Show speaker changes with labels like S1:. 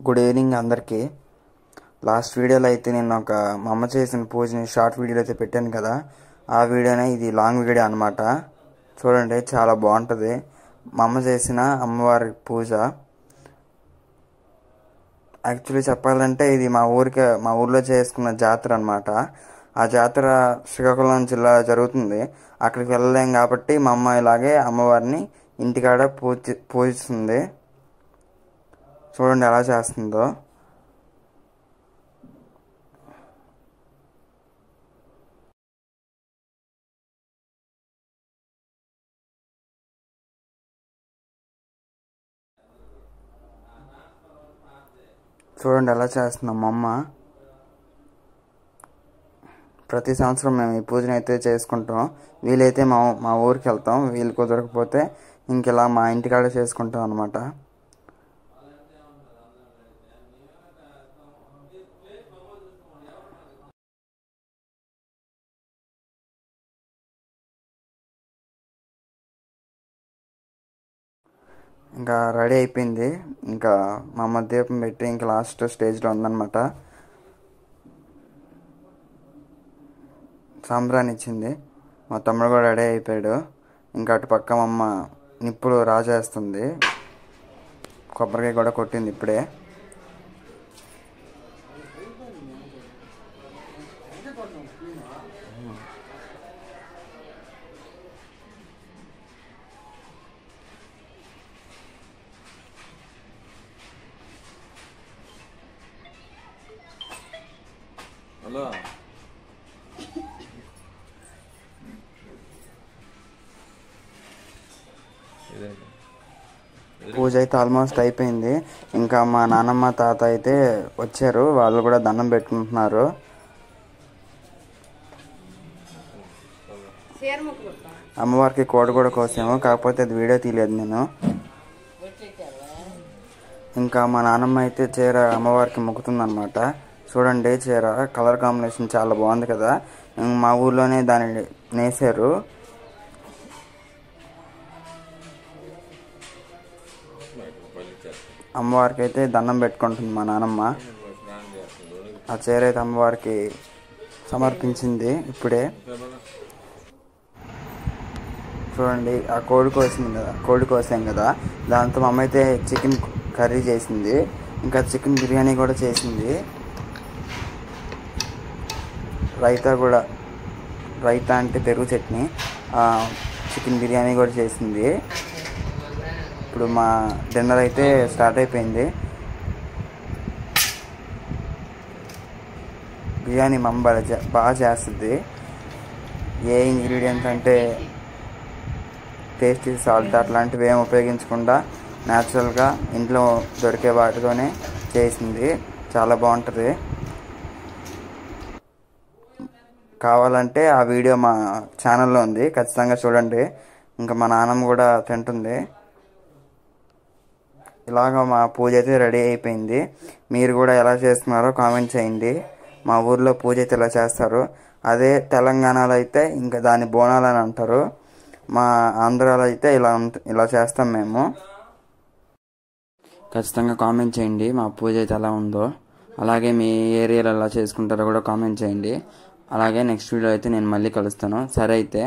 S1: Good evening అందరికీ. Last వీడియోలో అయితే నేను మా అమ్మ చేసిన పూజని షార్ట్ వీడియోలో అయితే పెట్టాను కదా, ఆ వీడియోనే ఇది లాంగ్ వీడియో అనమాట. చూడండి, చాలా బాగుంటుంది మా అమ్మ చేసిన అమ్మవారి పూజ. యాక్చువల్లీ చెప్పాలంటే ఇది మా ఊర్లో చేసుకున్న జాతర అనమాట. ఆ జాతర శ్రీకాకుళం జిల్లా జరుగుతుంది. అక్కడికి వెళ్ళలేం కాబట్టి మా అమ్మ ఇలాగే అమ్మవారిని ఇంటికాడ పూజిస్తుంది. చూడండి ఎలా చేస్తుందో. చూడండి ఎలా చేస్తున్నాం మా అమ్మ. ప్రతి సంవత్సరం మేము ఈ పూజను అయితే చేసుకుంటాం. వీలైతే మా ఊరికి వెళ్తాం, వీలు కుదరకపోతే ఇంకెలా మా ఇంటికాడ చేసుకుంటాం అనమాట. ఇంకా రెడీ అయిపోయింది. ఇంకా మా అమ్మ దీపం పెట్టి ఇంకా లాస్ట్ స్టేజ్లో ఉందన్నమాట. సాంబ్రాణి ఇచ్చింది. మా తమ్ముడు కూడా రెడీ అయిపోయాడు. ఇంకా అటు పక్క మా అమ్మ నిప్పులు రాజేస్తుంది. కొబ్బరికాయ కూడా కొట్టింది ఇప్పుడే. పూజ అయితే ఆల్మోస్ట్ అయిపోయింది. ఇంకా మా నాన్నమ్మ తాత అయితే వచ్చారు, వాళ్ళు కూడా దండం పెట్టుకుంటున్నారు. అమ్మవారికి కోడి కూడా కోసాము, కాకపోతే అది వీడియో తీయలేదు నేను. ఇంకా మా నాన్నమ్మ అయితే చీర అమ్మవారికి మొక్కుతుందన్నమాట. చూడండి, చీర కలర్ కాంబినేషన్ చాలా బాగుంది కదా. మా ఊర్లోనే దాన్ని నేసారు. అమ్మవారికి అయితే దండం పెట్టుకుంటుంది మా నాన్నమ్మ. ఆ చీర అయితే అమ్మవారికి సమర్పించింది ఇప్పుడే. చూడండి, ఆ కోడి కోసాం కదా, దాంతో మా అమ్మ అయితే చికెన్ కర్రీ చేసింది, ఇంకా చికెన్ బిర్యానీ కూడా చేసింది. రైతా అంటే పెరుగు చట్నీ, చికెన్ బిర్యానీ కూడా చేసింది. ఇప్పుడు మా డిన్నర్ అయితే స్టార్ట్ అయిపోయింది. బిర్యానీ మా అమ్మ బాగా చేస్తుంది. ఏ ఇంగ్రీడియంట్స్ అంటే టేస్టీ సాల్ట్ అట్లాంటివి ఏమి ఉపయోగించకుండా న్యాచురల్గా ఇంట్లో దొరికే వాటితోనే చేసింది. చాలా బాగుంటుంది. కావాలంటే ఆ వీడియో మా ఛానల్లో ఉంది, ఖచ్చితంగా చూడండి. ఇంకా మా నాన్నమ్మ కూడా తింటుంది. ఇలాగ మా పూజ అయితే రెడీ అయిపోయింది. మీరు కూడా ఎలా చేస్తున్నారో కామెంట్ చేయండి. మా ఊర్లో పూజ అయితే ఇలా చేస్తారు. అదే తెలంగాణలో అయితే ఇంకా దాన్ని బోనాలు అని అంటారు. మా ఆంధ్రాలో అయితే ఇలా చేస్తాం మేము. ఖచ్చితంగా కామెంట్ చేయండి మా పూజ అయితే ఎలా ఉందో. అలాగే మీ ఏరియాలో ఎలా చేసుకుంటారో కూడా కామెంట్ చేయండి. అలాగే నెక్స్ట్ వీడియో అయితే నేను మళ్ళీ కలుస్తాను. సరే అయితే.